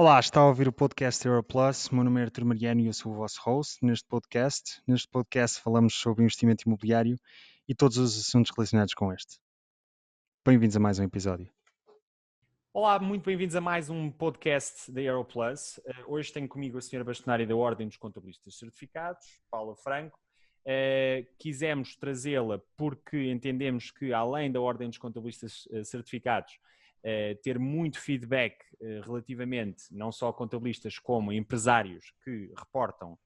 Olá, está a ouvir o podcast Europlus. Meu nome é Artur Mariano e eu sou o vosso host neste podcast. Neste podcast falamos sobre investimento imobiliário e todos os assuntos relacionados com este. Bem-vindos a mais um episódio. Olá, muito bem-vindos a mais um podcast da Europlus. Hoje tenho comigo a senhora bastonária da Ordem dos Contabilistas Certificados, Paula Franco. Quisemos trazê-la porque entendemos que, além da Ordem dos Contabilistas Certificados, ter muito feedback relativamente não só a contabilistas como a empresários que reportam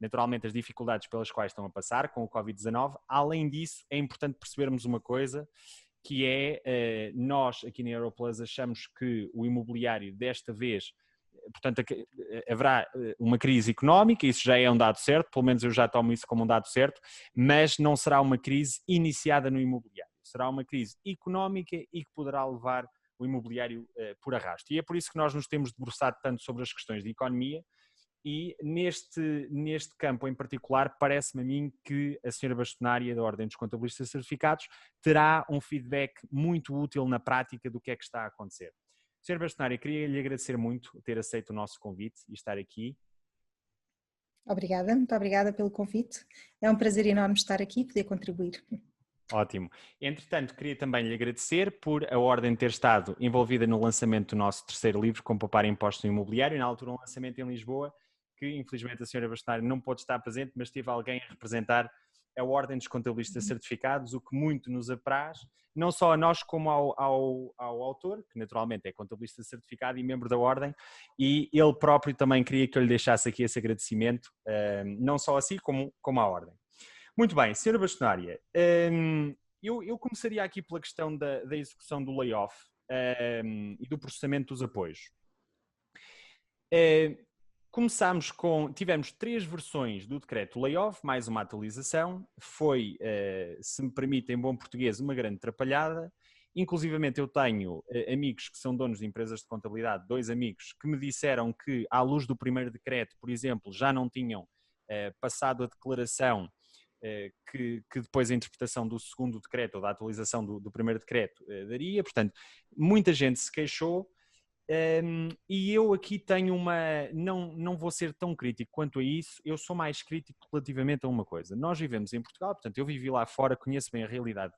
naturalmente as dificuldades pelas quais estão a passar com o Covid-19. Além disso, é importante percebermos uma coisa, que é, nós aqui na Europlus achamos que o imobiliário desta vez, portanto haverá uma crise económica, isso já é um dado certo, pelo menos eu já tomo isso como um dado certo, mas não será uma crise iniciada no imobiliário, será uma crise económica e que poderá levar o imobiliário por arrasto. E é por isso que nós nos temos debruçado tanto sobre as questões de economia. E neste campo em particular, parece-me a mim que a senhora bastonária da Ordem dos Contabilistas Certificados terá um feedback muito útil na prática do que é que está a acontecer. Senhora bastonária, queria lhe agradecer muito ter aceito o nosso convite e estar aqui. Obrigada, muito obrigada pelo convite. É um prazer enorme estar aqui e poder contribuir. Ótimo. Entretanto, queria também lhe agradecer por a Ordem ter estado envolvida no lançamento do nosso terceiro livro, Como Poupar Impostos no Imobiliário, na altura um lançamento em Lisboa, que infelizmente a senhora bastonária não pôde estar presente, mas teve alguém a representar a Ordem dos Contabilistas Certificados, o que muito nos apraz, não só a nós como ao autor, que naturalmente é contabilista certificado e membro da Ordem, e ele próprio também queria que eu lhe deixasse aqui esse agradecimento, não só a si como à Ordem. Muito bem, senhora bastonária, eu começaria aqui pela questão da execução do layoff e do processamento dos apoios. Tivemos 3 versões do decreto layoff, mais uma atualização. Foi, se me permite, em bom português, uma grande atrapalhada. Inclusivamente eu tenho amigos que são donos de empresas de contabilidade, 2 amigos, que me disseram que, à luz do primeiro decreto, por exemplo, já não tinham passado a declaração que depois a interpretação do segundo decreto ou da atualização do primeiro decreto daria. Portanto, muita gente se queixou. E eu aqui tenho não vou ser tão crítico quanto a isso, eu sou mais crítico relativamente a uma coisa. Nós vivemos em Portugal, portanto eu vivi lá fora, conheço bem a realidade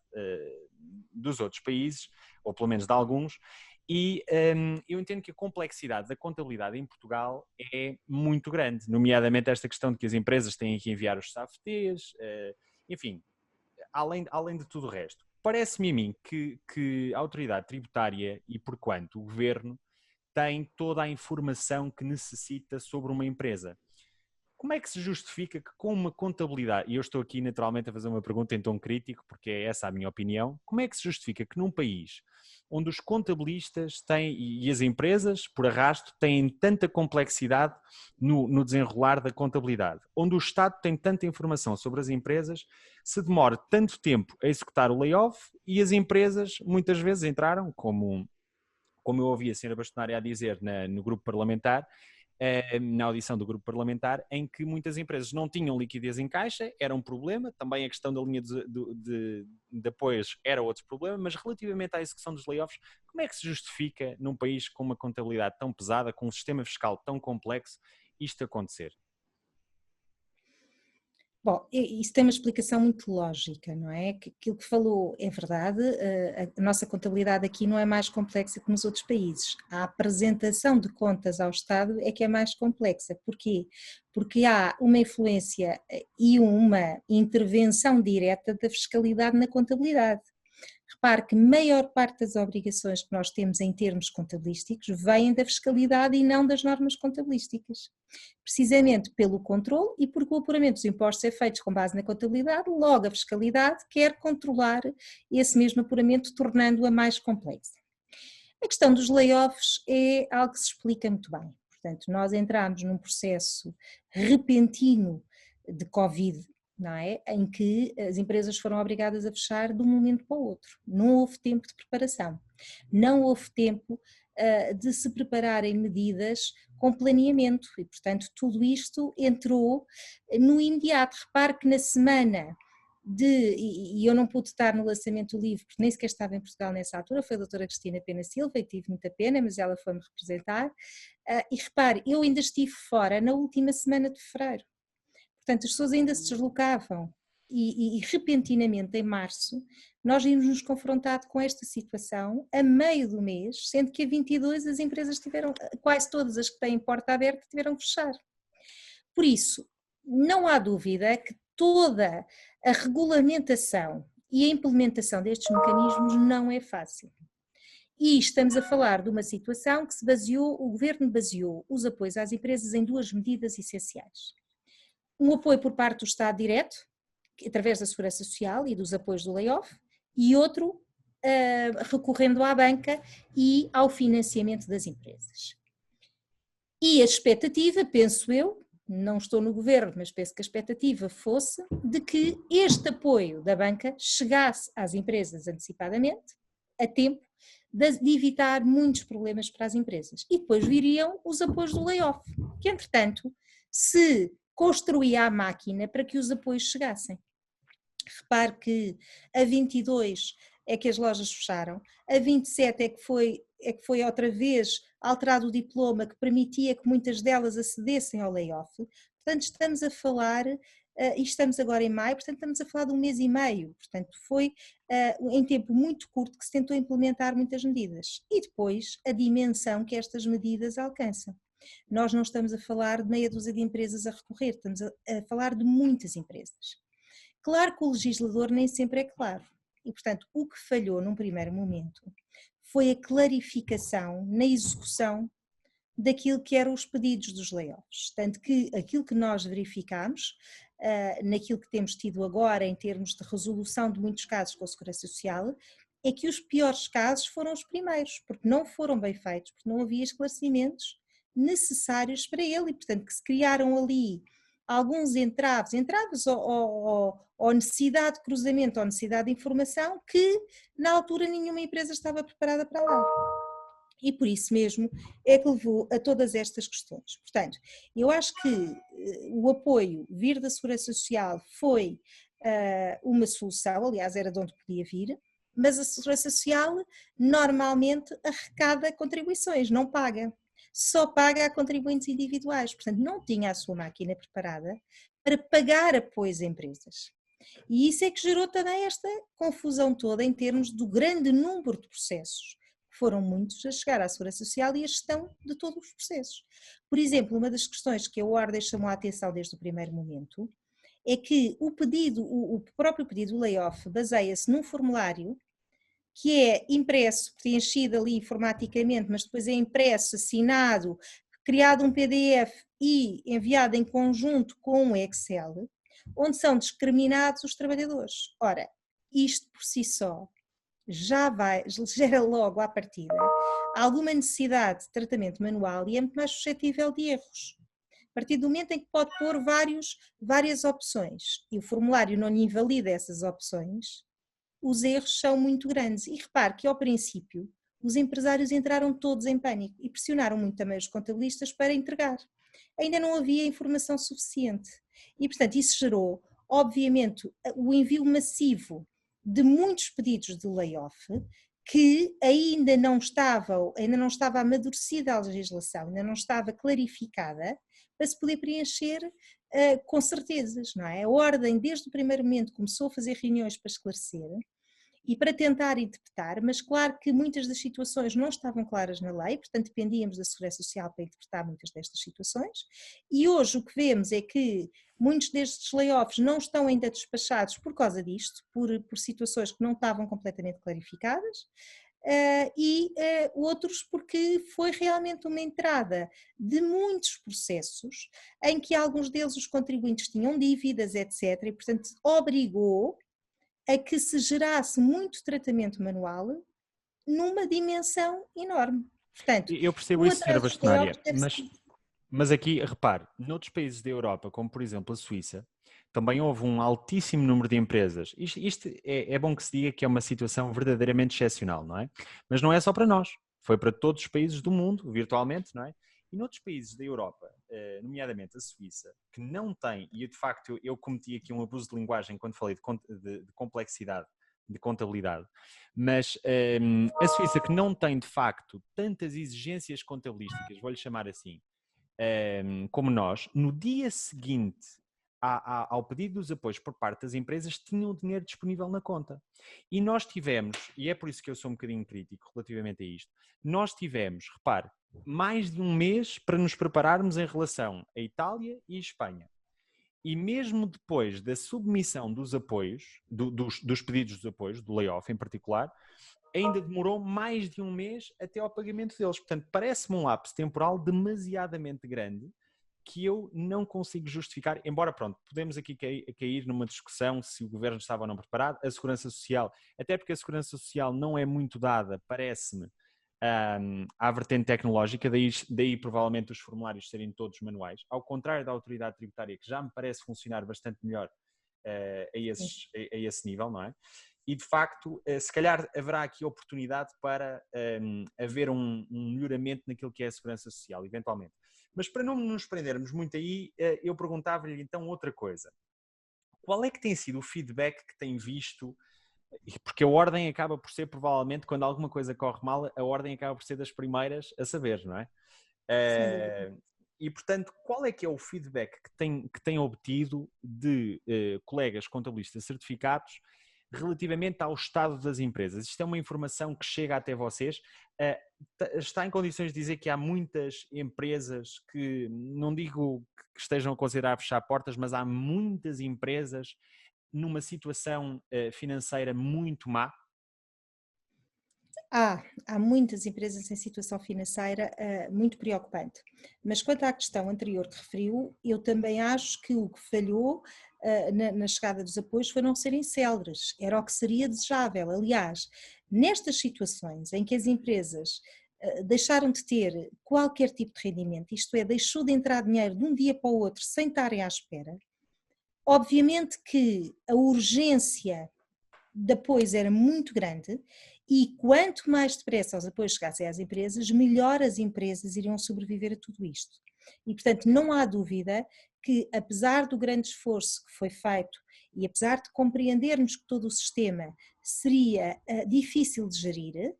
dos outros países, ou pelo menos de alguns, e eu entendo que a complexidade da contabilidade em Portugal é muito grande, nomeadamente esta questão de que as empresas têm que enviar os CAFTs, enfim, além de tudo o resto. Parece-me a mim que a autoridade tributária e, porquanto, o governo tem toda a informação que necessita sobre uma empresa. Como é que se justifica que com uma contabilidade, e eu estou aqui naturalmente a fazer uma pergunta em tom crítico, porque é essa a minha opinião, como é que se justifica que num país onde os contabilistas têm, e as empresas, por arrasto, têm tanta complexidade no desenrolar da contabilidade, onde o Estado tem tanta informação sobre as empresas, se demora tanto tempo a executar o layoff e as empresas muitas vezes entraram, como eu ouvi a senhora bastonária a dizer no grupo parlamentar, na audição do grupo parlamentar, em que muitas empresas não tinham liquidez em caixa, era um problema, também a questão da linha de apoios era outro problema, mas relativamente à execução dos layoffs, como é que se justifica num país com uma contabilidade tão pesada, com um sistema fiscal tão complexo, isto acontecer? Bom, isso tem uma explicação muito lógica, não é? Que aquilo que falou é verdade, a nossa contabilidade aqui não é mais complexa que nos outros países. A apresentação de contas ao Estado é que é mais complexa. Porquê? Porque há uma influência e uma intervenção direta da fiscalidade na contabilidade. Repare que a maior parte das obrigações que nós temos em termos contabilísticos vêm da fiscalidade e não das normas contabilísticas. Precisamente pelo controle e porque o apuramento dos impostos é feito com base na contabilidade, logo a fiscalidade quer controlar esse mesmo apuramento, tornando-a mais complexa. A questão dos layoffs é algo que se explica muito bem. Portanto, nós entramos num processo repentino de Covid, não é? Em que as empresas foram obrigadas a fechar de um momento para o outro. Não houve tempo de preparação, não houve tempo de se prepararem medidas com planeamento e, portanto, tudo isto entrou no imediato. Repare que na semana e eu não pude estar no lançamento do livro, porque nem sequer estava em Portugal nessa altura, foi a doutora Cristina Pena Silva e tive muita pena, mas ela foi-me representar. E repare, eu ainda estive fora na última semana de fevereiro, portanto as pessoas ainda se deslocavam e repentinamente em março nós vimos nos confrontado com esta situação a meio do mês, sendo que a 22 as empresas tiveram, quase todas as que têm porta aberta tiveram que fechar. Por isso, não há dúvida que toda a regulamentação e a implementação destes mecanismos não é fácil. E estamos a falar de uma situação que o Governo baseou os apoios às empresas em duas medidas essenciais. Um apoio por parte do Estado direto, através da Segurança Social e dos apoios do layoff, e outro recorrendo à banca e ao financiamento das empresas. E a expectativa, penso eu, não estou no governo, mas penso que a expectativa fosse de que este apoio da banca chegasse às empresas antecipadamente, a tempo de evitar muitos problemas para as empresas. E depois viriam os apoios do layoff, que entretanto se construía a máquina para que os apoios chegassem. Repare que a 22 é que as lojas fecharam, a 27 é que foi outra vez alterado o diploma que permitia que muitas delas acedessem ao layoff. Portanto, estamos a falar, e estamos agora em maio, portanto estamos a falar de 1 mês e meio, portanto foi em tempo muito curto que se tentou implementar muitas medidas. E depois a dimensão que estas medidas alcançam. Nós não estamos a falar de meia dúzia de empresas a recorrer, estamos a falar de muitas empresas. Claro que o legislador nem sempre é claro e, portanto, o que falhou num primeiro momento foi a clarificação na execução daquilo que eram os pedidos dos layoffs, tanto que aquilo que nós verificamos, naquilo que temos tido agora em termos de resolução de muitos casos com a Segurança Social, é que os piores casos foram os primeiros, porque não foram bem feitos, porque não havia esclarecimentos necessários para ele e, portanto, que se criaram ali alguns entraves ou necessidade de cruzamento ou necessidade de informação que na altura nenhuma empresa estava preparada para dar. E por isso mesmo é que levou a todas estas questões. Portanto, eu acho que o apoio vir da Segurança Social foi uma solução, aliás era de onde podia vir, mas a Segurança Social normalmente arrecada contribuições, não paga. Só paga a contribuintes individuais, portanto não tinha a sua máquina preparada para pagar apoios a empresas. E isso é que gerou também esta confusão toda em termos do grande número de processos, que foram muitos a chegar à Segurança Social e a gestão de todos os processos. Por exemplo, uma das questões que a Ordem chamou a atenção desde o primeiro momento é que o próprio pedido do layoff baseia-se num formulário que é impresso, preenchido ali informaticamente, mas depois é impresso, assinado, criado um PDF e enviado em conjunto com um Excel, onde são discriminados os trabalhadores. Ora, isto por si só gera logo à partida alguma necessidade de tratamento manual e é muito mais suscetível de erros. A partir do momento em que pode pôr várias opções e o formulário não invalida essas opções, os erros são muito grandes. E repare que, ao princípio, os empresários entraram todos em pânico e pressionaram muito também os contabilistas para entregar. Ainda não havia informação suficiente. E, portanto, isso gerou, obviamente, o envio massivo de muitos pedidos de layoff que ainda não estava amadurecida a legislação, ainda não estava clarificada para se poder preencher com certezas, não é? A Ordem, desde o primeiro momento, começou a fazer reuniões para esclarecer e para tentar interpretar, mas claro que muitas das situações não estavam claras na lei, portanto dependíamos da Segurança Social para interpretar muitas destas situações, e hoje o que vemos é que muitos destes layoffs não estão ainda despachados por causa disto, por situações que não estavam completamente clarificadas, outros porque foi realmente uma entrada de muitos processos em que alguns deles os contribuintes tinham dívidas, etc. E, portanto, obrigou a que se gerasse muito tratamento manual numa dimensão enorme. Portanto, eu percebo isso, Sra. Bastonária, mas aqui, repare, noutros países da Europa, como por exemplo a Suíça, também houve um altíssimo número de empresas. Isto é bom que se diga que é uma situação verdadeiramente excepcional, não é? Mas não é só para nós, foi para todos os países do mundo, virtualmente, não é? E noutros países da Europa, nomeadamente a Suíça, que não tem, e de facto eu cometi aqui um abuso de linguagem quando falei de complexidade, de contabilidade, mas a Suíça que não tem de facto tantas exigências contabilísticas, vou-lhe chamar assim, como nós, no dia seguinte ao pedido dos apoios por parte das empresas, tinham o dinheiro disponível na conta. E nós tivemos, e é por isso que eu sou um bocadinho crítico relativamente a isto, nós tivemos, repare, mais de um mês para nos prepararmos em relação a Itália e Espanha. E mesmo depois da submissão dos apoios, dos pedidos dos apoios, do layoff em particular, ainda demorou mais de um mês até ao pagamento deles. Portanto, parece-me um lapso temporal demasiadamente grande que eu não consigo justificar, embora, pronto, podemos aqui cair numa discussão se o governo estava ou não preparado, a Segurança Social, até porque a Segurança Social não é muito dada, parece-me, à vertente tecnológica, daí provavelmente os formulários serem todos manuais, ao contrário da autoridade tributária, que já me parece funcionar bastante melhor a esse nível, não é? E de facto, se calhar haverá aqui oportunidade para haver um melhoramento naquilo que é a segurança social, eventualmente. Mas para não nos prendermos muito aí, eu perguntava-lhe então outra coisa. Qual é que tem sido o feedback que tem visto? Porque a ordem acaba por ser, provavelmente, quando alguma coisa corre mal, a ordem acaba por ser das primeiras a saber, não é? E, portanto, qual é que é o feedback que tem obtido de colegas contabilistas certificados relativamente ao estado das empresas? Isto é uma informação que chega até vocês. Está em condições de dizer que há muitas empresas que, não digo que estejam a considerar fechar portas, mas há muitas empresas numa situação financeira muito má? Há muitas empresas em situação financeira muito preocupante. Mas quanto à questão anterior que referiu, eu também acho que o que falhou na chegada dos apoios foi não serem céleres, era o que seria desejável. Aliás, nestas situações em que as empresas deixaram de ter qualquer tipo de rendimento, isto é, deixou de entrar dinheiro de um dia para o outro sem estarem à espera, obviamente que a urgência de apoios era muito grande e quanto mais depressa os apoios chegassem às empresas, melhor as empresas iriam sobreviver a tudo isto. E, portanto, não há dúvida que, apesar do grande esforço que foi feito e apesar de compreendermos que todo o sistema seria difícil de gerir,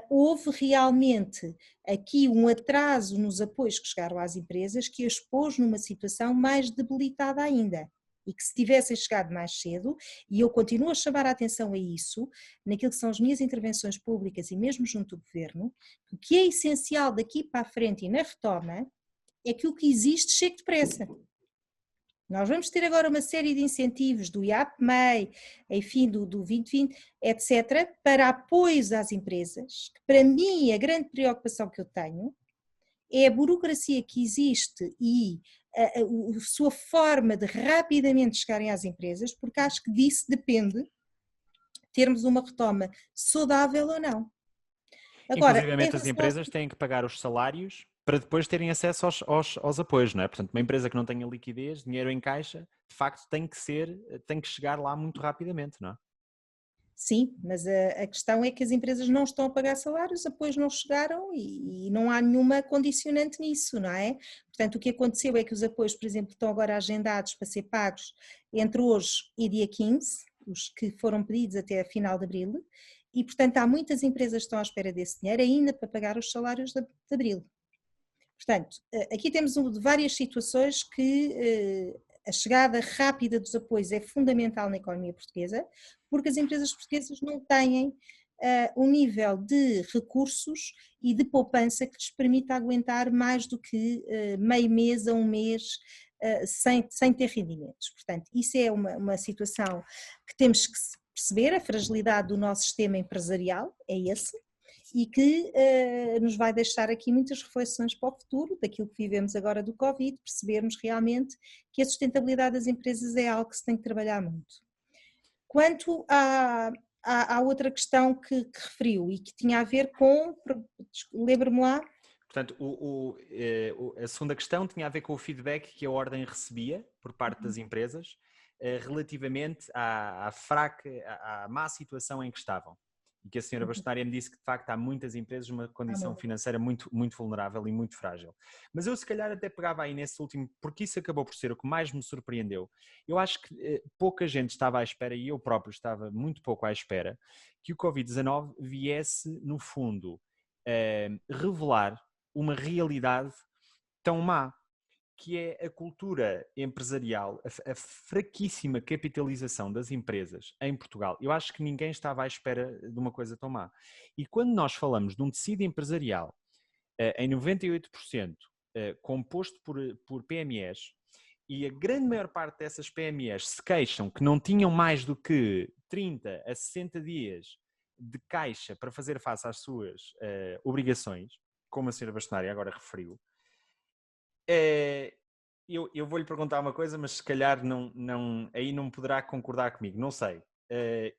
houve realmente aqui um atraso nos apoios que chegaram às empresas que as pôs numa situação mais debilitada ainda. E que se tivessem chegado mais cedo, e eu continuo a chamar a atenção a isso, naquilo que são as minhas intervenções públicas e mesmo junto do Governo, o que é essencial daqui para a frente e na retoma é que o que existe chegue depressa. Nós vamos ter agora uma série de incentivos do IAP-MEI, enfim, do 2020, etc., para apoios às empresas, que para mim a grande preocupação que eu tenho é a burocracia que existe e a sua forma de rapidamente chegarem às empresas, porque acho que disso depende termos uma retoma saudável ou não. Agora, inclusivamente as empresas têm que pagar os salários para depois terem acesso aos apoios, não é? Portanto, uma empresa que não tenha liquidez, dinheiro em caixa, de facto tem que chegar lá muito rapidamente, não é? Sim, mas a questão é que as empresas não estão a pagar salários, os apoios não chegaram e não há nenhuma condicionante nisso, não é? Portanto, o que aconteceu é que os apoios, por exemplo, estão agora agendados para ser pagos entre hoje e dia 15, os que foram pedidos até a final de abril, e portanto há muitas empresas que estão à espera desse dinheiro ainda para pagar os salários de abril. Portanto, aqui temos várias situações que a chegada rápida dos apoios é fundamental na economia portuguesa, porque as empresas portuguesas não têm um nível de recursos e de poupança que lhes permita aguentar mais do que meio mês a um mês sem ter rendimentos. Portanto, isso é uma situação que temos que perceber, a fragilidade do nosso sistema empresarial é esse, e que nos vai deixar aqui muitas reflexões para o futuro, daquilo que vivemos agora do Covid, percebermos realmente que a sustentabilidade das empresas é algo que se tem que trabalhar muito. Quanto à outra questão que referiu e que tinha a ver com, lembra-me lá? Portanto, a segunda questão tinha a ver com o feedback que a Ordem recebia por parte das empresas relativamente à má situação em que estavam. e que a senhora bastonária me disse que de facto há muitas empresas numa condição financeira muito, muito vulnerável e muito frágil. Mas eu se calhar até pegava aí nesse último, porque isso acabou por ser o que mais me surpreendeu. Eu acho que pouca gente estava à espera, e eu próprio estava muito pouco à espera, que o Covid-19 viesse, no fundo, revelar uma realidade tão má, que é a cultura empresarial, a fraquíssima capitalização das empresas em Portugal. Eu acho que ninguém estava à espera de uma coisa tão má. E quando nós falamos de um tecido empresarial em 98% composto por PMEs, e a grande maior parte dessas PMEs se queixam que não tinham mais do que 30 a 60 dias de caixa para fazer face às suas obrigações, como a senhora bastonária agora referiu, eu vou-lhe perguntar uma coisa, mas se calhar aí não poderá concordar comigo, não sei.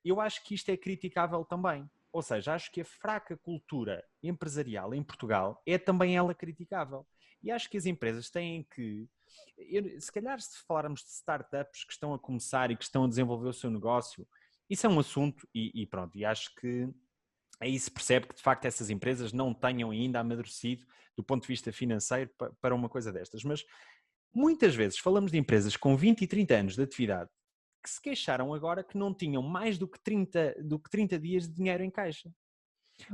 Eu acho que isto é criticável também. Ou seja, acho que a fraca cultura empresarial em Portugal é também ela criticável. E acho que as empresas têm que... se calhar se falarmos de startups que estão a começar e que estão a desenvolver o seu negócio, isso é um assunto e pronto, e acho que aí se percebe que de facto essas empresas não tenham ainda amadurecido do ponto de vista financeiro para uma coisa destas. Mas muitas vezes falamos de empresas com 20 e 30 anos de atividade que se queixaram agora que não tinham mais do que 30 dias de dinheiro em caixa.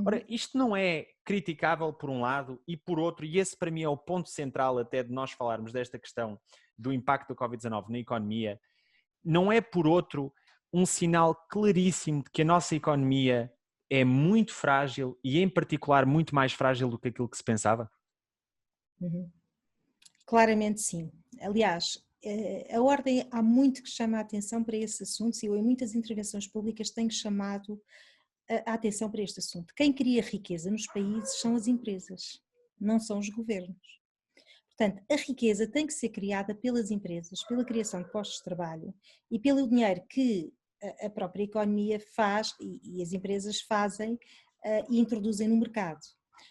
Ora, isto não é criticável por um lado e por outro, e esse para mim é o ponto central até de nós falarmos desta questão do impacto do Covid-19 na economia, não é por outro um sinal claríssimo de que a nossa economia é muito frágil e em particular muito mais frágil do que aquilo que se pensava? Claramente sim. Aliás, a Ordem há muito que chama a atenção para esse assunto e eu em muitas intervenções públicas tenho chamado a atenção para este assunto. Quem cria riqueza nos países são as empresas, não são os governos. Portanto, a riqueza tem que ser criada pelas empresas, pela criação de postos de trabalho e pelo dinheiro que a própria economia faz e as empresas fazem e introduzem no mercado.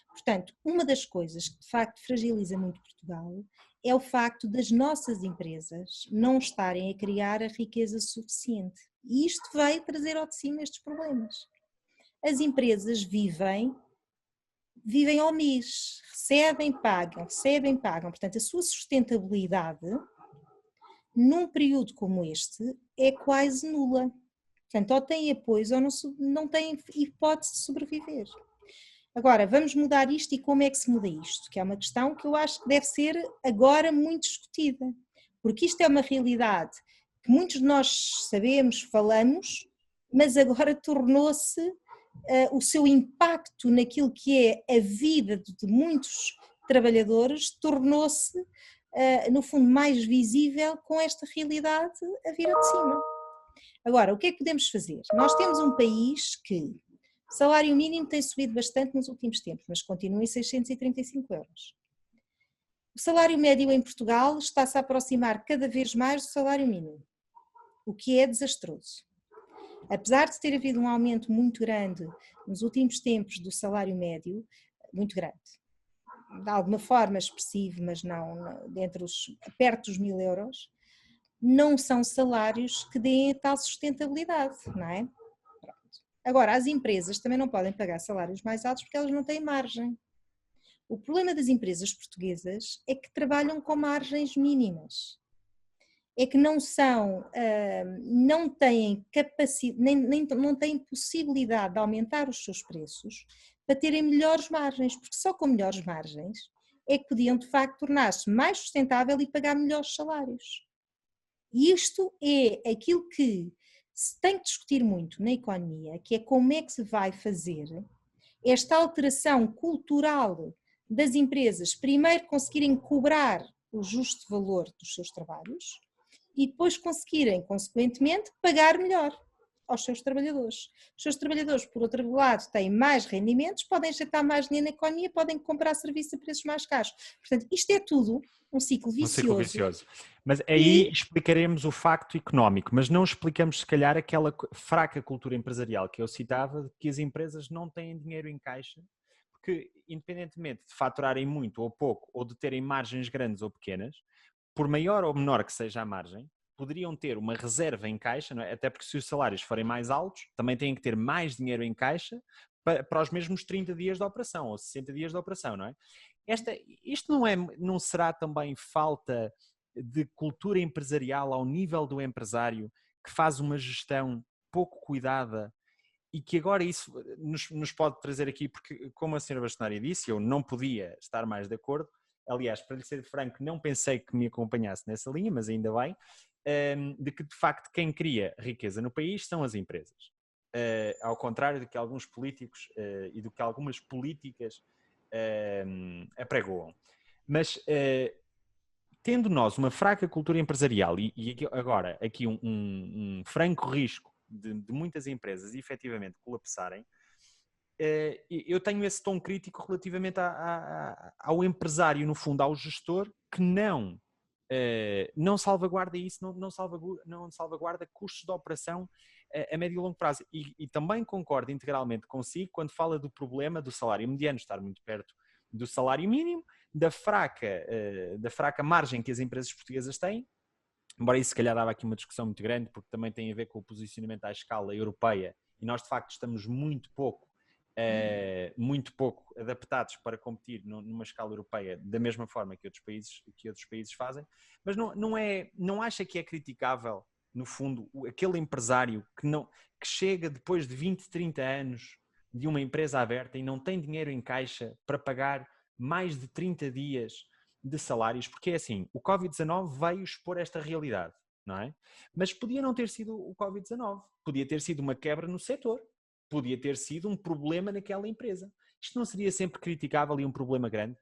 Portanto, uma das coisas que de facto fragiliza muito Portugal é o facto das nossas empresas não estarem a criar a riqueza suficiente. E isto vai trazer ao de cima estes problemas. As empresas vivem ao mês, recebem, pagam. Portanto, a sua sustentabilidade num período como este é quase nula. Portanto, ou tem apoios ou não tem hipótese de sobreviver. Agora, vamos mudar isto e como é que se muda isto? Que é uma questão que eu acho que deve ser agora muito discutida, porque isto é uma realidade que muitos de nós sabemos, falamos, mas agora tornou-se o seu impacto naquilo que é a vida de muitos trabalhadores, tornou-se, no fundo, mais visível com esta realidade a vir de cima. Agora, o que é que podemos fazer? Nós temos um país que o salário mínimo tem subido bastante nos últimos tempos, mas continua em 635 euros. O salário médio em Portugal está-se a aproximar cada vez mais do salário mínimo, o que é desastroso. Apesar de ter havido um aumento muito grande nos últimos tempos do salário médio, muito grande, de alguma forma expressivo, mas não perto dos 1000 euros, não são salários que deem a tal sustentabilidade, não é? Pronto. Agora, as empresas também não podem pagar salários mais altos porque elas não têm margem. O problema das empresas portuguesas é que trabalham com margens mínimas. É que não têm capacidade, não têm possibilidade de aumentar os seus preços para terem melhores margens, porque só com melhores margens é que podiam de facto tornar-se mais sustentável e pagar melhores salários. E isto é aquilo que se tem que discutir muito na economia, que é como é que se vai fazer esta alteração cultural das empresas, primeiro conseguirem cobrar o justo valor dos seus trabalhos e depois conseguirem, consequentemente, pagar melhor aos seus trabalhadores. Os seus trabalhadores, por outro lado, têm mais rendimentos, podem injetar mais dinheiro na economia, podem comprar serviços a preços mais caros. Portanto, isto é tudo um ciclo vicioso. Mas aí explicaremos o facto económico, mas não explicamos se calhar aquela fraca cultura empresarial que eu citava, de que as empresas não têm dinheiro em caixa, porque independentemente de faturarem muito ou pouco, ou de terem margens grandes ou pequenas, por maior ou menor que seja a margem, poderiam ter uma reserva em caixa, não é? Até porque se os salários forem mais altos, também têm que ter mais dinheiro em caixa para os mesmos 30 dias de operação ou 60 dias de operação, não é? Isto não será também falta de cultura empresarial ao nível do empresário que faz uma gestão pouco cuidada e que agora isso nos pode trazer aqui, porque como a senhora Bastonária disse, eu não podia estar mais de acordo. Aliás, para lhe ser franco, não pensei que me acompanhasse nessa linha, mas ainda bem, de que de facto quem cria riqueza no país são as empresas. Ao contrário do que alguns políticos e do que algumas políticas apregoam. Mas tendo nós uma fraca cultura empresarial e agora aqui um franco risco de muitas empresas efetivamente colapsarem, eu tenho esse tom crítico relativamente ao empresário, no fundo, ao gestor, que não salvaguarda isso, não salvaguarda custos de operação a médio e longo prazo. E também concordo integralmente consigo quando fala do problema do salário mediano estar muito perto do salário mínimo, da fraca margem que as empresas portuguesas têm, embora isso se calhar dava aqui uma discussão muito grande, porque também tem a ver com o posicionamento à escala europeia, e nós de facto estamos muito pouco adaptados para competir numa escala europeia da mesma forma que outros países fazem, mas não acha que é criticável, no fundo, aquele empresário que chega depois de 20, 30 anos de uma empresa aberta e não tem dinheiro em caixa para pagar mais de 30 dias de salários, porque é assim, o Covid-19 veio expor esta realidade, não é? Mas podia não ter sido o Covid-19, podia ter sido uma quebra no setor, podia ter sido um problema naquela empresa. Isto não seria sempre criticável e um problema grande?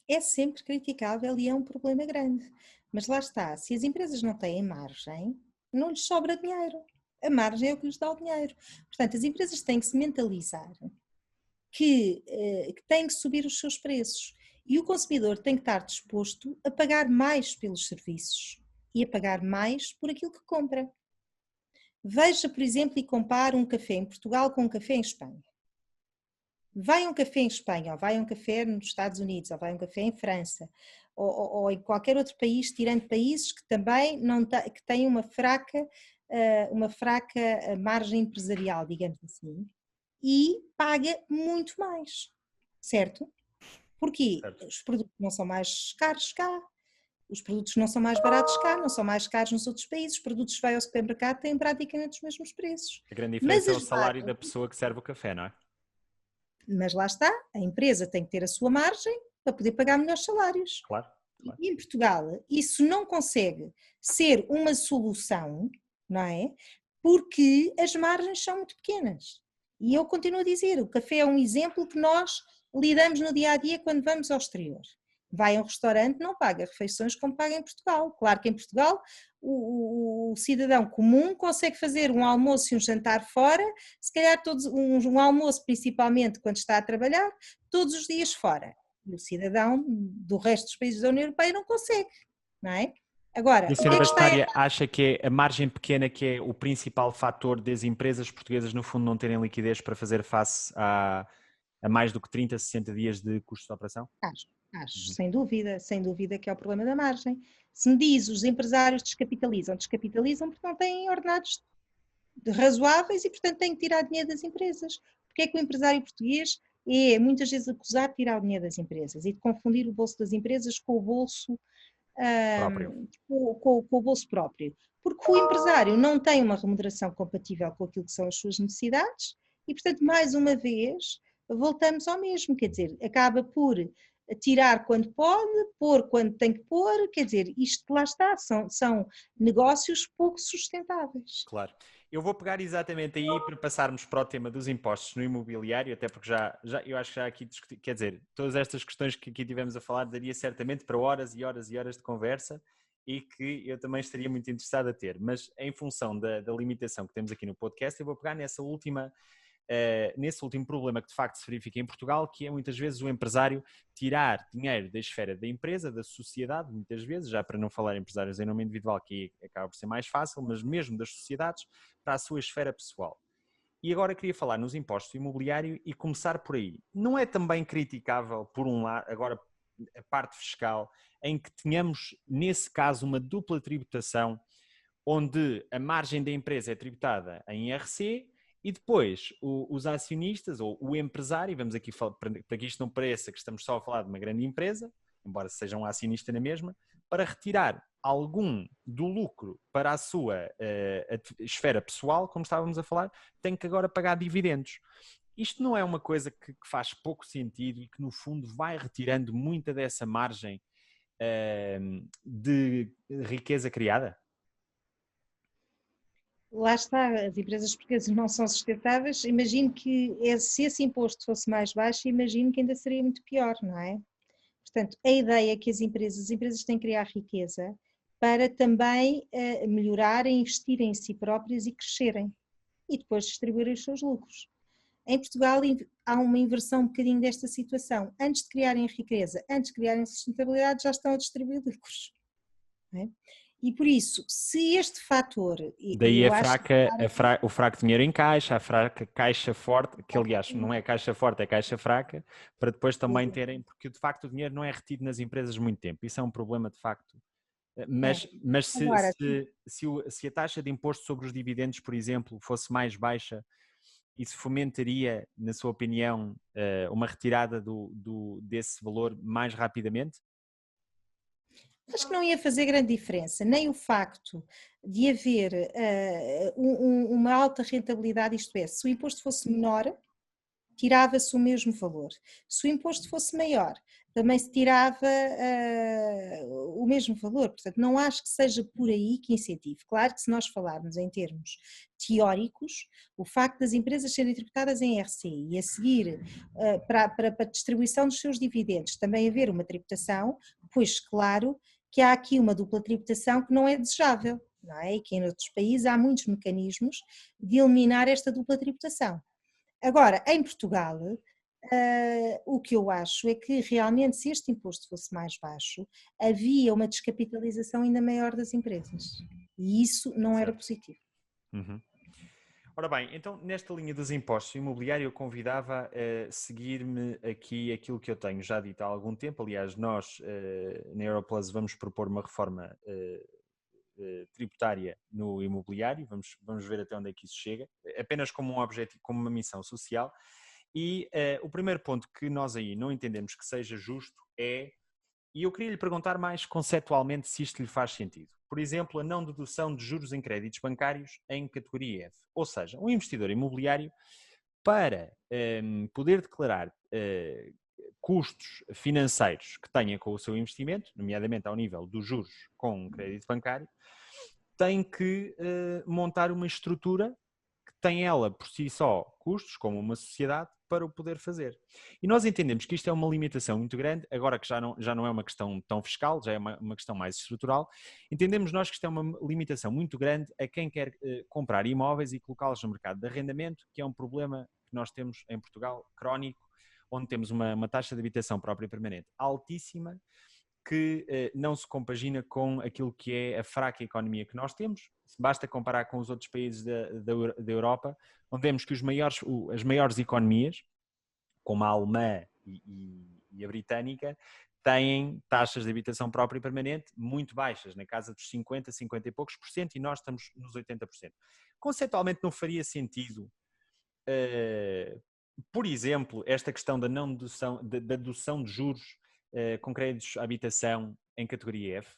É sempre criticável e é um problema grande. Mas lá está, se as empresas não têm margem, não lhes sobra dinheiro. A margem é o que lhes dá o dinheiro. Portanto, as empresas têm que se mentalizar que têm que subir os seus preços. E o consumidor tem que estar disposto a pagar mais pelos serviços e a pagar mais por aquilo que compra. Veja, por exemplo, e compare um café em Portugal com um café em Espanha. Vai a um café em Espanha, ou vai a um café nos Estados Unidos, ou vai a um café em França, ou em qualquer outro país, tirando países que também que têm uma fraca margem empresarial, digamos assim, e paga muito mais, certo? Porquê? Certo. Os produtos não são mais caros cá, os produtos não são mais baratos cá, não são mais caros nos outros países, os produtos que vai ao supermercado têm praticamente os mesmos preços. A grande diferença é o salário da pessoa que serve o café, não é? Mas lá está, a empresa tem que ter a sua margem para poder pagar melhores salários. Claro. E em Portugal isso não consegue ser uma solução, não é? Porque as margens são muito pequenas. E eu continuo a dizer, o café é um exemplo que nós lidamos no dia a dia quando vamos ao exterior. Vai a um restaurante, não paga refeições como paga em Portugal. Claro que em Portugal o cidadão comum consegue fazer um almoço e um jantar fora, se calhar um almoço principalmente quando está a trabalhar, todos os dias fora. E o cidadão do resto dos países da União Europeia não consegue, não é? Agora, E a senhora Bastonária acha que é a margem pequena que é o principal fator das empresas portuguesas no fundo não terem liquidez para fazer face a mais do que 30, 60 dias de custos de operação? Acho, sem dúvida que é o problema da margem. Se me diz os empresários descapitalizam porque não têm ordenados razoáveis e portanto têm que tirar dinheiro das empresas. Porque é que o empresário português é muitas vezes acusado de tirar o dinheiro das empresas e de confundir o bolso das empresas com o bolso Próprio. com o bolso próprio? Porque o empresário não tem uma remuneração compatível com aquilo que são as suas necessidades e portanto mais uma vez voltamos ao mesmo, quer dizer, acaba por tirar quando pode, pôr quando tem que pôr, quer dizer, isto lá está, são negócios pouco sustentáveis. Claro. Eu vou pegar exatamente aí para passarmos para o tema dos impostos no imobiliário, até porque eu acho que já aqui discuti, quer dizer, todas estas questões que aqui tivemos a falar daria certamente para horas e horas e horas de conversa e que eu também estaria muito interessado a ter, mas em função da limitação que temos aqui no podcast, eu vou pegar nesse último problema que de facto se verifica em Portugal, que é muitas vezes o empresário tirar dinheiro da esfera da empresa, da sociedade, muitas vezes, já para não falar em empresários em nome individual, que acaba por ser mais fácil, mas mesmo das sociedades, para a sua esfera pessoal. E agora queria falar nos impostos imobiliários e começar por aí. Não é também criticável, por um lado, agora a parte fiscal, em que tenhamos, nesse caso, uma dupla tributação, onde a margem da empresa é tributada em IRC e depois os acionistas ou o empresário, vamos aqui falar, para que isto não pareça que estamos só a falar de uma grande empresa, embora seja um acionista na mesma, para retirar algum do lucro para a sua esfera pessoal, como estávamos a falar, tem que agora pagar dividendos. Isto não é uma coisa que faz pouco sentido e que, no fundo, vai retirando muita dessa margem de riqueza criada? Lá está, as empresas portuguesas não são sustentáveis. Imagino que se esse imposto fosse mais baixo, imagino que ainda seria muito pior, não é? Portanto, a ideia é que as empresas têm que criar riqueza para também melhorarem, investirem em si próprias e crescerem e depois distribuírem os seus lucros. Em Portugal há uma inversão um bocadinho desta situação. Antes de criarem riqueza, antes de criarem sustentabilidade, já estão a distribuir lucros. Não é? E por isso, se este fator... Daí o fraco dinheiro em caixa, a fraca caixa forte, que aliás não é caixa forte, é caixa fraca, para depois também terem, porque de facto o dinheiro não é retido nas empresas muito tempo, isso é um problema de facto. Mas se a taxa de imposto sobre os dividendos, por exemplo, fosse mais baixa, isso fomentaria, na sua opinião, uma retirada desse valor mais rapidamente? Acho que não ia fazer grande diferença, nem o facto de haver uma alta rentabilidade, isto é, se o imposto fosse menor, tirava-se o mesmo valor. Se o imposto fosse maior, também se tirava o mesmo valor. Portanto, não acho que seja por aí que incentive. Claro que se nós falarmos em termos teóricos, o facto das empresas serem tributadas em RCI e a seguir para a distribuição dos seus dividendos também haver uma tributação, pois claro que há aqui uma dupla tributação que não é desejável, não é? E que em outros países há muitos mecanismos de eliminar esta dupla tributação. Agora, em Portugal, o que eu acho é que realmente se este imposto fosse mais baixo, havia uma descapitalização ainda maior das empresas e isso não era positivo. Uhum. Ora bem, então nesta linha dos impostos imobiliários eu convidava a seguir-me aqui aquilo que eu tenho já dito há algum tempo. Aliás, nós na Aeroplus vamos propor uma reforma tributária no imobiliário, vamos ver até onde é que isso chega, apenas como um objetivo, como uma missão social. E o primeiro ponto que nós aí não entendemos que seja justo é, e eu queria lhe perguntar mais conceptualmente se isto lhe faz sentido. Por exemplo, a não dedução de juros em créditos bancários em categoria F. Ou seja, um investidor imobiliário, para poder declarar custos financeiros que tenha com o seu investimento, nomeadamente ao nível dos juros com um crédito bancário, tem que montar uma estrutura que tem ela por si só custos, como uma sociedade, para o poder fazer. E nós entendemos que isto é uma limitação muito grande, agora que já não é uma questão tão fiscal, já é uma questão mais estrutural, entendemos nós que isto é uma limitação muito grande a quem quer comprar imóveis e colocá-los no mercado de arrendamento, que é um problema que nós temos em Portugal, crónico, onde temos uma taxa de habitação própria permanente altíssima, que não se compagina com aquilo que é a fraca economia que nós temos. Basta comparar com os outros países da Europa, onde vemos que as maiores economias, como a alemã e a britânica, têm taxas de habitação própria e permanente muito baixas, na casa dos 50, 50 e poucos por cento, e nós estamos nos 80%. Conceitualmente não faria sentido, por exemplo, esta questão da não dedução, da dedução de juros com créditos à habitação em categoria F?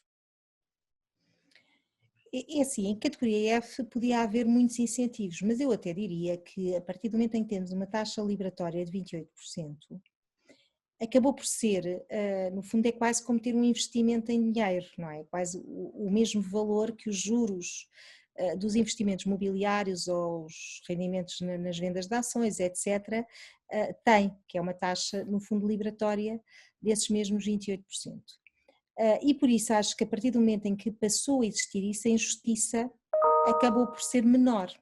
É assim, em categoria F podia haver muitos incentivos, mas eu até diria que a partir do momento em que temos uma taxa liberatória de 28%, acabou por ser, no fundo é quase como ter um investimento em dinheiro, não é? Quase o mesmo valor que os juros dos investimentos mobiliários ou os rendimentos nas vendas de ações, etc., tem, que é uma taxa, no fundo, liberatória desses mesmos 28%. E por isso acho que a partir do momento em que passou a existir isso, a injustiça acabou por ser menor.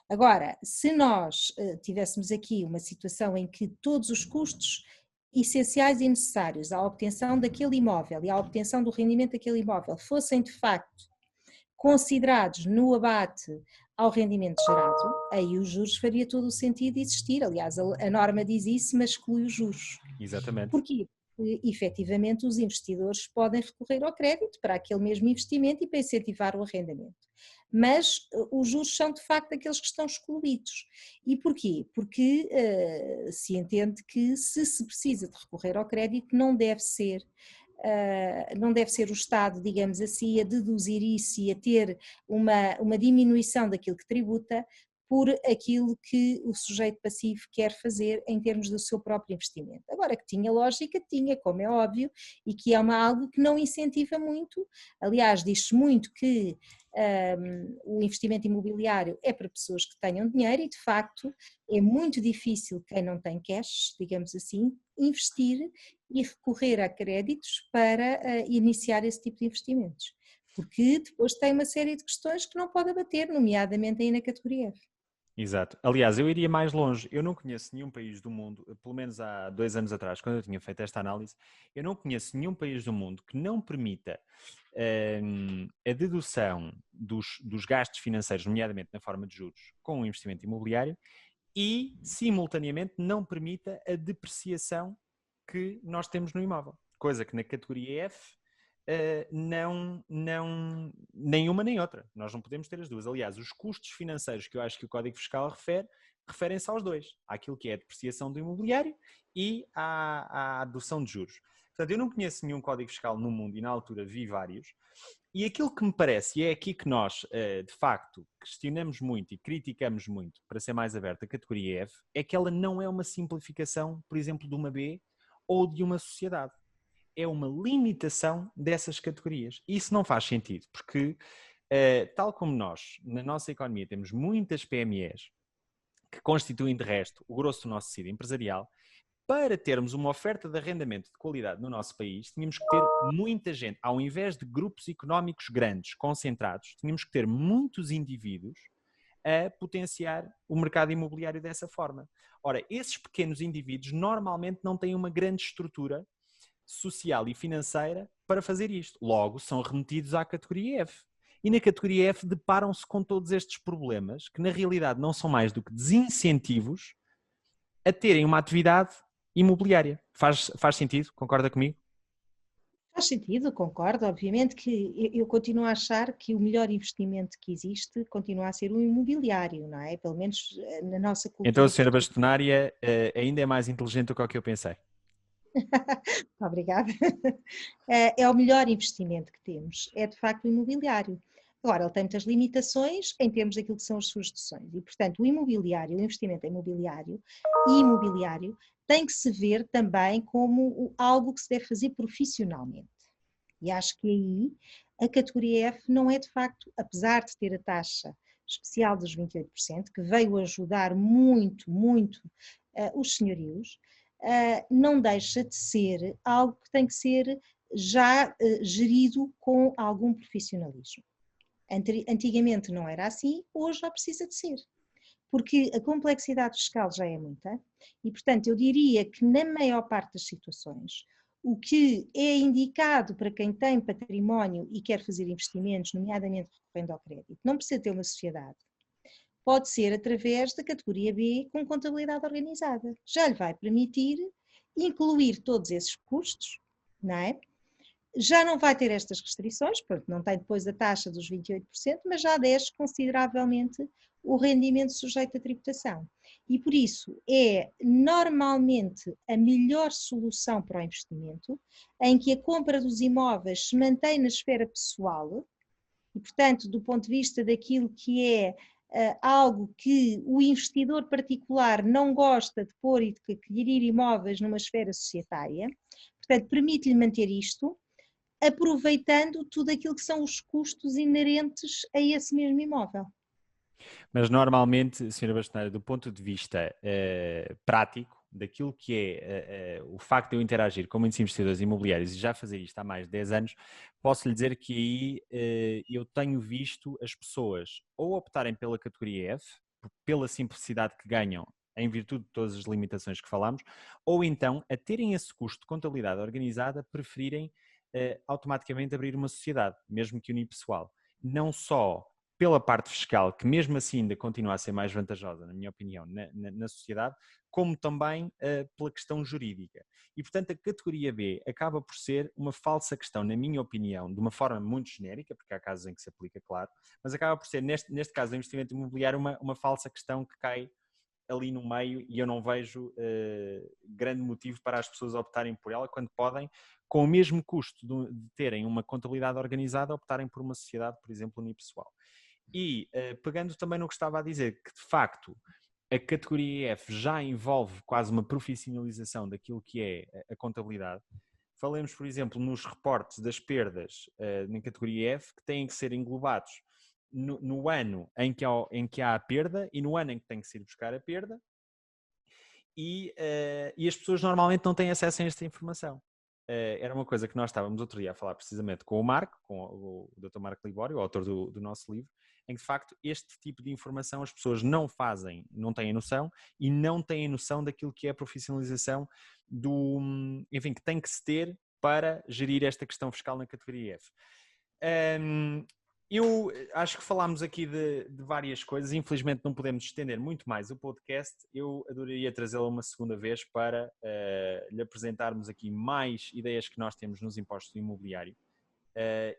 Agora, se nós tivéssemos aqui uma situação em que todos os custos essenciais e necessários à obtenção daquele imóvel e à obtenção do rendimento daquele imóvel fossem de facto considerados no abate ao rendimento gerado, aí os juros faria todo o sentido de existir. Aliás, a norma diz isso, mas exclui os juros. Exatamente. Porquê? efetivamente os investidores podem recorrer ao crédito para aquele mesmo investimento e para incentivar o arrendamento. Mas os juros são de facto aqueles que estão excluídos. E porquê? Porque se entende que se precisa de recorrer ao crédito não deve ser o Estado, digamos assim, a deduzir isso e a ter uma diminuição daquilo que tributa por aquilo que o sujeito passivo quer fazer em termos do seu próprio investimento. Agora, que tinha lógica, tinha, como é óbvio, e que é algo que não incentiva muito. Aliás, diz-se muito que o investimento imobiliário é para pessoas que tenham dinheiro e, de facto, é muito difícil quem não tem cash, digamos assim, investir e recorrer a créditos para iniciar esse tipo de investimentos. Porque depois tem uma série de questões que não pode abater, nomeadamente aí na categoria F. Exato. Aliás, eu iria mais longe. Eu não conheço nenhum país do mundo, pelo menos há 2 anos atrás, quando eu tinha feito esta análise, eu não conheço nenhum país do mundo que não permita a dedução dos gastos financeiros, nomeadamente na forma de juros, com o investimento imobiliário e, simultaneamente, não permita a depreciação que nós temos no imóvel. Coisa que na categoria F nenhuma nem outra. Nós não podemos ter as duas. Aliás, os custos financeiros que eu acho que o Código Fiscal referem-se aos dois. Àquilo que é a depreciação do imobiliário e à adoção de juros. Portanto, eu não conheço nenhum Código Fiscal no mundo e na altura vi vários. E aquilo que me parece, e é aqui que nós, de facto, questionamos muito e criticamos muito, para ser mais aberto, a categoria F, é que ela não é uma simplificação, por exemplo, de uma B ou de uma sociedade. É uma limitação dessas categorias. Isso não faz sentido, porque tal como nós, na nossa economia, temos muitas PMEs que constituem, de resto, o grosso do nosso tecido empresarial, para termos uma oferta de arrendamento de qualidade no nosso país, tínhamos que ter muita gente. Ao invés de grupos económicos grandes, concentrados, tínhamos que ter muitos indivíduos a potenciar o mercado imobiliário dessa forma. Ora, esses pequenos indivíduos normalmente não têm uma grande estrutura social e financeira para fazer isto. Logo, são remetidos à categoria F. E na categoria F deparam-se com todos estes problemas, que na realidade não são mais do que desincentivos a terem uma atividade imobiliária. Faz sentido? Concorda comigo? Faz sentido, concordo. Obviamente que eu continuo a achar que o melhor investimento que existe continua a ser o imobiliário, não é? Pelo menos na nossa cultura. Então a senhora bastonária ainda é mais inteligente do que o que eu pensei. Obrigada. É o melhor investimento que temos, é de facto o imobiliário. Agora, ele tem muitas limitações em termos daquilo que são as suas deduções e, portanto, o investimento imobiliário tem que se ver também como algo que se deve fazer profissionalmente. E acho que aí a categoria F não é de facto, apesar de ter a taxa especial dos 28%, que veio ajudar muito os senhorios, não deixa de ser algo que tem que ser já gerido com algum profissionalismo. Antigamente não era assim, hoje já precisa de ser. Porque a complexidade fiscal já é muita e, portanto, eu diria que na maior parte das situações, o que é indicado para quem tem património e quer fazer investimentos, nomeadamente recorrendo ao crédito, não precisa ter uma sociedade. Pode ser através da categoria B com contabilidade organizada. Já lhe vai permitir incluir todos esses custos, não é? Já não vai ter estas restrições, porque não tem depois a taxa dos 28%, mas já desce consideravelmente o rendimento sujeito à tributação. E por isso é normalmente a melhor solução para o investimento, em que a compra dos imóveis se mantém na esfera pessoal e, portanto, do ponto de vista daquilo que é algo que o investidor particular não gosta de pôr e de adquirir imóveis numa esfera societária, portanto, permite-lhe manter isto, aproveitando tudo aquilo que são os custos inerentes a esse mesmo imóvel. Mas normalmente, Sra. Bastonária, do ponto de vista prático, daquilo que é o facto de eu interagir com muitos investidores imobiliários e já fazer isto há mais de 10 anos, posso lhe dizer que aí eu tenho visto as pessoas ou optarem pela categoria F, pela simplicidade que ganham em virtude de todas as limitações que falámos, ou então, a terem esse custo de contabilidade organizada, preferirem automaticamente abrir uma sociedade, mesmo que unipessoal. Não só pela parte fiscal, que mesmo assim ainda continua a ser mais vantajosa, na minha opinião, na sociedade, como também pela questão jurídica. E, portanto, a categoria B acaba por ser uma falsa questão, na minha opinião, de uma forma muito genérica, porque há casos em que se aplica, claro, mas acaba por ser, neste caso do investimento imobiliário, uma falsa questão que cai ali no meio, e eu não vejo grande motivo para as pessoas optarem por ela quando podem, com o mesmo custo de terem uma contabilidade organizada, optarem por uma sociedade, por exemplo, unipessoal. E pegando também no que estava a dizer, que de facto a categoria F já envolve quase uma profissionalização daquilo que é a contabilidade. Falemos, por exemplo, nos reportes das perdas na categoria F, que têm que ser englobados no ano em que há a perda e no ano em que tem que se ir buscar a perda, e as pessoas normalmente não têm acesso a esta informação. Era uma coisa que nós estávamos outro dia a falar precisamente com o Marco, com o Dr. Marco Libório, o autor do nosso livro, em que de facto este tipo de informação as pessoas não fazem, não têm noção, e não têm noção daquilo que é a profissionalização enfim, que tem que se ter para gerir esta questão fiscal na categoria F. Eu acho que falámos aqui de várias coisas, infelizmente não podemos estender muito mais o podcast. Eu adoraria trazê-lo uma segunda vez para lhe apresentarmos aqui mais ideias que nós temos nos impostos do imobiliário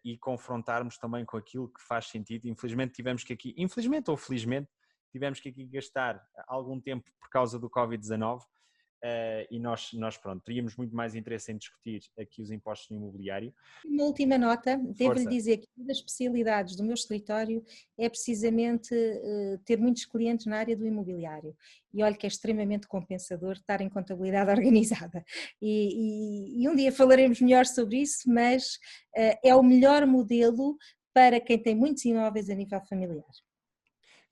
e confrontarmos também com aquilo que faz sentido. Infelizmente tivemos que aqui, infelizmente ou felizmente, tivemos que aqui gastar algum tempo por causa do Covid-19 e nós pronto, teríamos muito mais interesse em discutir aqui os impostos no imobiliário. Uma última nota, devo-lhe dizer que uma das especialidades do meu escritório é precisamente ter muitos clientes na área do imobiliário, e olha que é extremamente compensador estar em contabilidade organizada, e um dia falaremos melhor sobre isso, mas é o melhor modelo para quem tem muitos imóveis a nível familiar.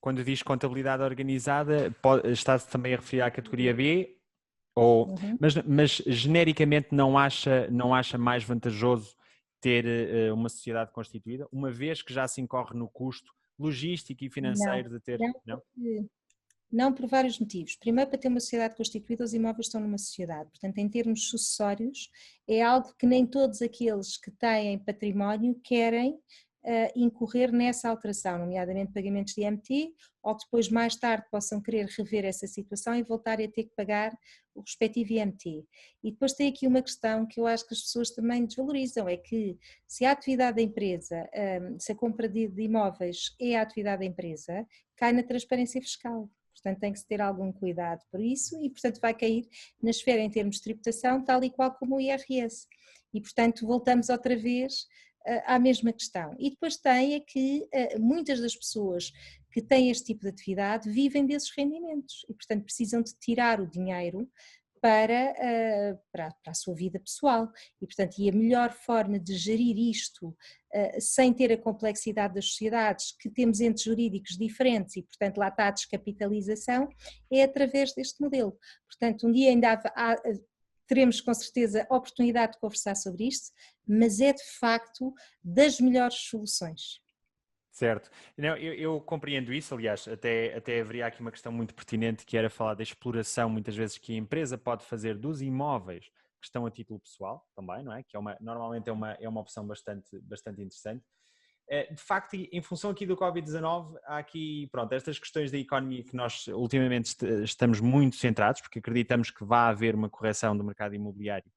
Quando diz contabilidade organizada, está-se também a referir à categoria B? Mas genericamente não acha mais vantajoso ter uma sociedade constituída, uma vez que já se incorre no custo logístico e financeiro de ter... Não, por vários motivos. Primeiro, para ter uma sociedade constituída, os imóveis estão numa sociedade. Portanto, em termos sucessórios, é algo que nem todos aqueles que têm património querem incorrer nessa alteração, nomeadamente pagamentos de IMT, ou depois mais tarde possam querer rever essa situação e voltarem a ter que pagar o respectivo IMT. E depois tem aqui uma questão que eu acho que as pessoas também desvalorizam, é que se a atividade da empresa, se a compra de imóveis é a atividade da empresa, cai na transparência fiscal. Portanto, tem que se ter algum cuidado por isso e, portanto, vai cair na esfera em termos de tributação, tal e qual como o IRS. E, portanto, voltamos outra vez à mesma questão. E depois tem é que muitas das pessoas que têm este tipo de atividade vivem desses rendimentos e, portanto, precisam de tirar o dinheiro para a sua vida pessoal e, portanto, a melhor forma de gerir isto sem ter a complexidade das sociedades, que temos entes jurídicos diferentes e, portanto, lá está a descapitalização, é através deste modelo. Portanto, um dia ainda teremos com certeza a oportunidade de conversar sobre isto, mas é de facto das melhores soluções. Certo. Não, eu compreendo isso, aliás, até haveria aqui uma questão muito pertinente que era falar da exploração, muitas vezes, que a empresa pode fazer dos imóveis que estão a título pessoal também, não é? Que normalmente é uma opção bastante interessante. De facto, em função aqui do Covid-19, há aqui, pronto, estas questões da economia que nós ultimamente estamos muito centrados, porque acreditamos que vai haver uma correção do mercado imobiliário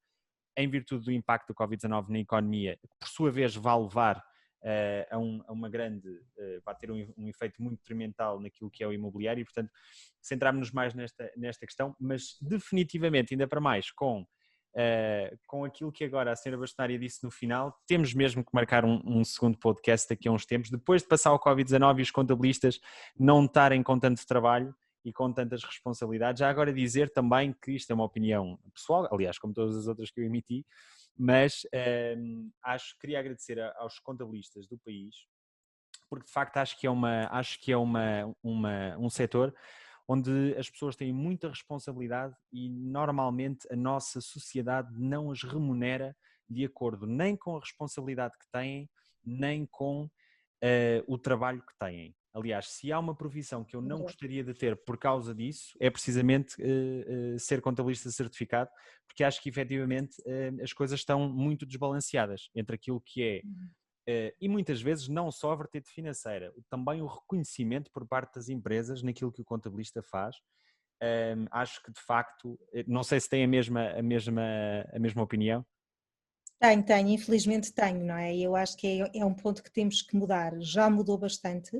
em virtude do impacto do Covid-19 na economia, que por sua vez vai levar a uma grande, vai ter um efeito muito detrimental naquilo que é o imobiliário e, portanto, centrarmos-nos mais nesta questão, mas definitivamente, ainda para mais, com aquilo que agora a senhora Bastonária disse no final, temos mesmo que marcar um segundo podcast daqui a uns tempos, depois de passar o Covid-19 e os contabilistas não estarem com tanto trabalho e com tantas responsabilidades. Já agora dizer também que isto é uma opinião pessoal, aliás, como todas as outras que eu emiti, mas queria agradecer aos contabilistas do país, porque de facto acho que é um setor onde as pessoas têm muita responsabilidade e normalmente a nossa sociedade não as remunera de acordo nem com a responsabilidade que têm, nem com o trabalho que têm. Aliás, se há uma profissão que eu não gostaria de ter por causa disso, é precisamente ser contabilista certificado, porque acho que efetivamente as coisas estão muito desbalanceadas entre aquilo que é e muitas vezes não só a vertente financeira, também o reconhecimento por parte das empresas naquilo que o contabilista faz. Acho que de facto, não sei se tem a mesma opinião. Tenho, infelizmente tenho, não é? Eu acho que é um ponto que temos que mudar. Já mudou bastante,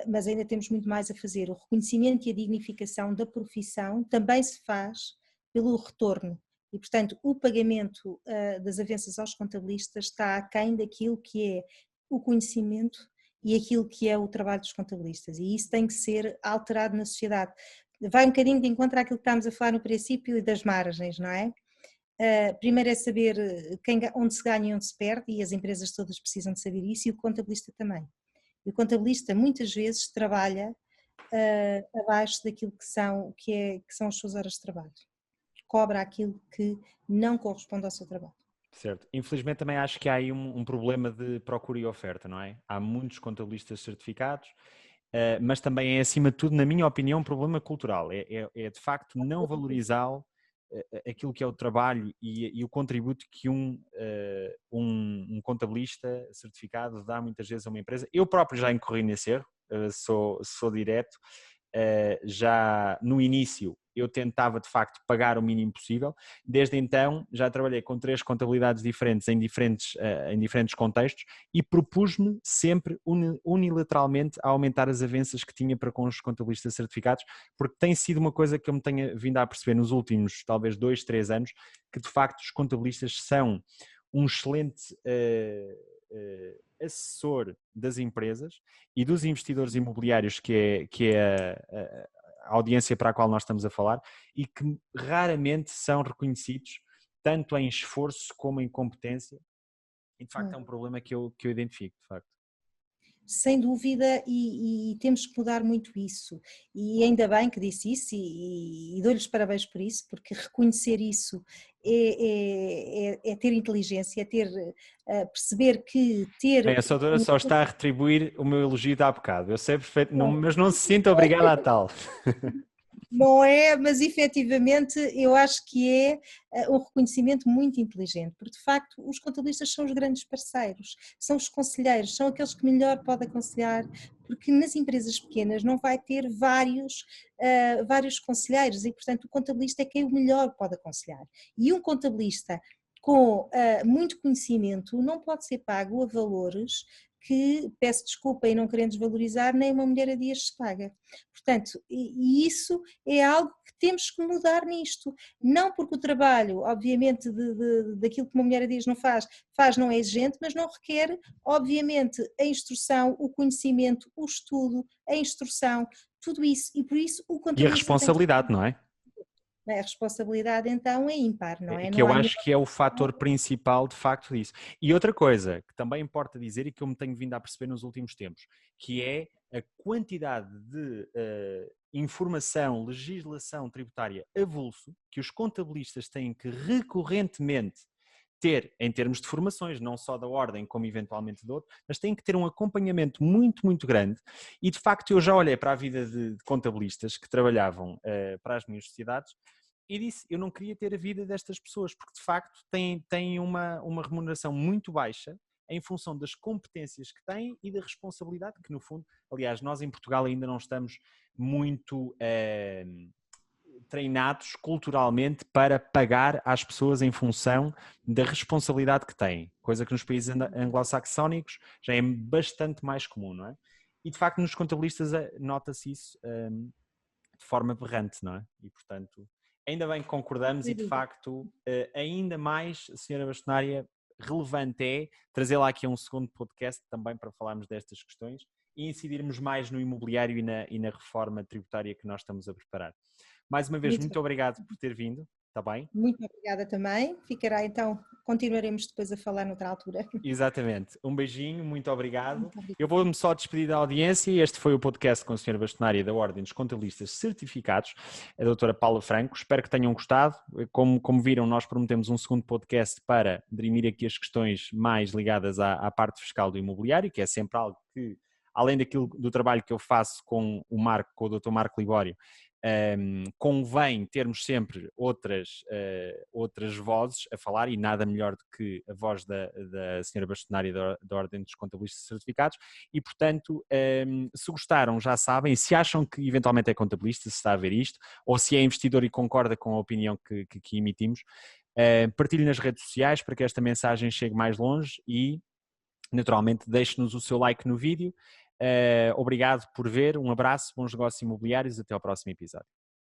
mas ainda temos muito mais a fazer. O reconhecimento e a dignificação da profissão também se faz pelo retorno. E, portanto, o pagamento das avanças aos contabilistas está aquém daquilo que é o conhecimento e aquilo que é o trabalho dos contabilistas. E isso tem que ser alterado na sociedade. Vai um bocadinho de encontro àquilo que estávamos a falar no princípio e das margens, não é? Primeiro é saber onde se ganha e onde se perde, e as empresas todas precisam de saber isso, e o contabilista também. E o contabilista muitas vezes trabalha abaixo daquilo que são as suas horas de trabalho. Cobra aquilo que não corresponde ao seu trabalho. Certo. Infelizmente também acho que há aí um problema de procura e oferta, não é? Há muitos contabilistas certificados, mas também é, acima de tudo, na minha opinião, um problema cultural. É de facto não valorizar aquilo que é o trabalho e o contributo que um contabilista certificado dá muitas vezes a uma empresa. Eu próprio já incorri nesse erro, sou direto. Já no início eu tentava de facto pagar o mínimo possível. Desde então já trabalhei com 3 contabilidades diferentes em diferentes contextos e propus-me sempre unilateralmente a aumentar as avanças que tinha para com os contabilistas certificados, porque tem sido uma coisa que eu me tenho vindo a perceber nos últimos talvez 2, 3 anos, que de facto os contabilistas são um excelente assessor das empresas e dos investidores imobiliários, que é a audiência para a qual nós estamos a falar, e que raramente são reconhecidos tanto em esforço como em competência, e de facto é um problema que eu identifico, de facto. Sem dúvida, e temos que mudar muito isso, e ainda bem que disse isso, e dou-lhes parabéns por isso, porque reconhecer isso é ter inteligência, é perceber que Bem, a doutora só está a retribuir o meu elogio de há bocado, eu sei perfeito, mas não se sinta obrigada a tal. Não é, mas efetivamente eu acho que é um reconhecimento muito inteligente, porque de facto os contabilistas são os grandes parceiros, são os conselheiros, são aqueles que melhor podem aconselhar, porque nas empresas pequenas não vai ter vários conselheiros e, portanto, o contabilista é quem o melhor pode aconselhar. E um contabilista com muito conhecimento não pode ser pago a valores que, peço desculpa e não querendo desvalorizar, nem uma mulher a dias se paga. Portanto, e isso é algo que temos que mudar nisto. Não porque o trabalho, obviamente, daquilo que uma mulher a dias não faz não é exigente, mas não requer, obviamente, a instrução, o conhecimento, o estudo, a instrução, tudo isso. E por isso o contabilista E a responsabilidade, não é? A responsabilidade então é ímpar, não é? Que Não eu há acho que é o fator principal de facto disso. E outra coisa que também importa dizer e que eu me tenho vindo a perceber nos últimos tempos, que é a quantidade de informação, legislação tributária avulso que os contabilistas têm que recorrentemente ter em termos de formações, não só da ordem como eventualmente de outro, mas têm que ter um acompanhamento muito, muito grande. E de facto eu já olhei para a vida de contabilistas que trabalhavam para as minhas sociedades e disse, eu não queria ter a vida destas pessoas, porque de facto têm uma remuneração muito baixa em função das competências que têm e da responsabilidade que, no fundo, aliás, nós em Portugal ainda não estamos muito treinados culturalmente para pagar às pessoas em função da responsabilidade que têm, coisa que nos países anglo-saxónicos já é bastante mais comum, não é? E de facto nos contabilistas nota-se isso de forma aberrante, não é? E portanto, ainda bem que concordamos e de facto ainda mais, senhora Bastonária, relevante é trazê-la aqui a um segundo podcast também para falarmos destas questões e incidirmos mais no imobiliário e na reforma tributária que nós estamos a preparar. Mais uma vez, muito obrigado por ter vindo, está bem? Muito obrigada também, ficará então, continuaremos depois a falar noutra altura. Exatamente, um beijinho, muito obrigado. Eu vou-me só despedir da audiência. Este foi o podcast com a senhora Bastonária da Ordem dos Contabilistas Certificados, a doutora Paula Franco. Espero que tenham gostado. Como viram, nós prometemos um segundo podcast para dirimir aqui as questões mais ligadas à parte fiscal do imobiliário, que é sempre algo que, além do trabalho que eu faço com o Dr. Marco Libório, convém termos sempre outras vozes a falar, e nada melhor do que a voz da senhora bastonária da Ordem dos Contabilistas Certificados, e portanto, se gostaram, já sabem, se acham que eventualmente é contabilista, se está a ver isto, ou se é investidor e concorda com a opinião que emitimos, partilhe nas redes sociais para que esta mensagem chegue mais longe e, naturalmente, deixe-nos o seu like no vídeo. Obrigado por ver, um abraço, bons negócios imobiliários, até ao próximo episódio.